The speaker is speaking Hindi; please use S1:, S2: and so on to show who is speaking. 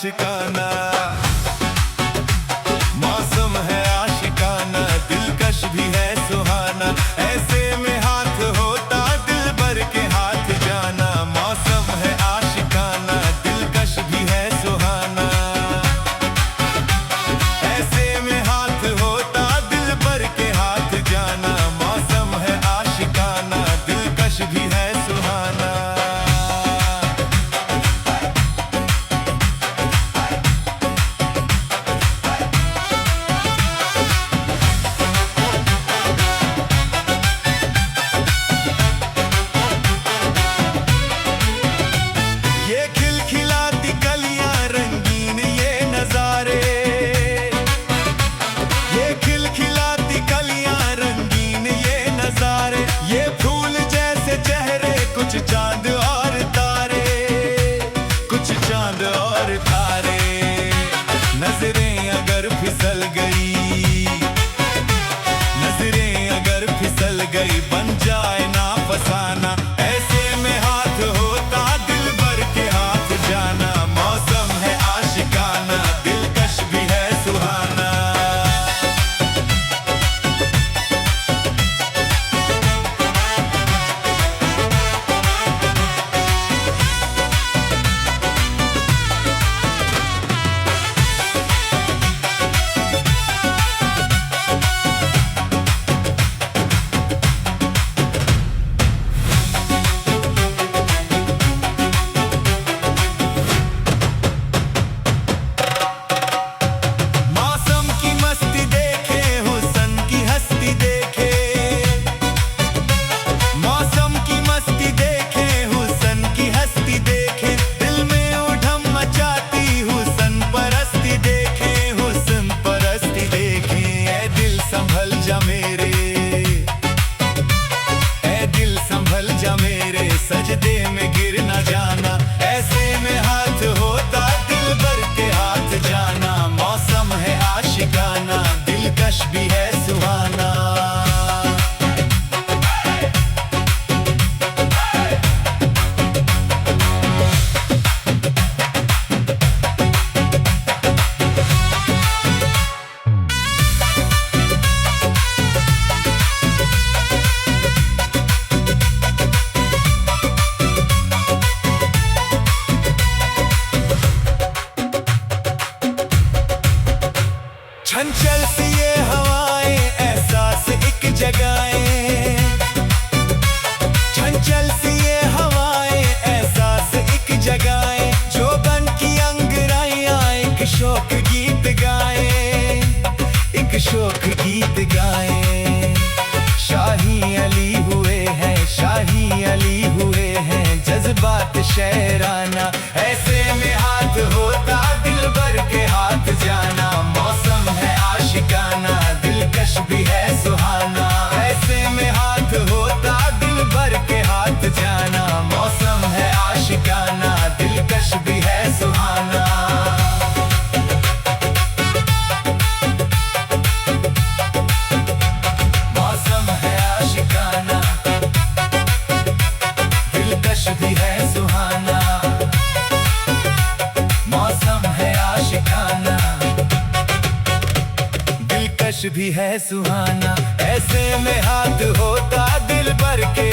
S1: आशिकाना। मौसम है आशिकाना, दिलकश भी है सुहाना। ऐसे में हाथ होता दिल भर के हाथ जाना। मौसम है आशिकाना, दिलकश भी है सुहाना। ऐसे में हाथ होता दिल भर के हाथ जाना। मौसम है आशिकाना, दिलकश भी है सुहाना। कुछ चांद और तारे, कुछ चांद और तारे। नजरें अगर फिसल गई, नजरें अगर फिसल गई, बन जाए ना फसाना। ऐसे में हाथ होता दिल भर के हाथ जाना। मौसम है आशिकाना, दिलकश भी है सुहाना। सजदे में गिर न जाना। ऐसे में हाथ होता दिल भर के हाथ जाना। मौसम है आशिकाना, दिलकश भी है सुहाना। चंचल सी ये हवाएं एहसास एक जगाएं। चंचल सी ये हवाएं एहसास एक जगाएं। जो बन की अंगराइयां एक शौक गीत गाएं, एक शौक गीत गाएं। शाही अली हुए हैं, शाही अली हुए हैं, जज्बात शेराना। ऐसे में हाथ होता दिल भर के हाथ जाना। मौसम है आशिकाना, दिलकश भी है सुहाना। ऐसे में हाथ होता दिल भर के हाथ जाना। मौसम है आशिकाना, दिलकश भी है सुहाना। मौसम है आशिकाना, दिलकश भी है सुहाना। मौसम है आशिकाना, दिलकश भी है सुहाना। ऐसे में हाथ होता दिल भर के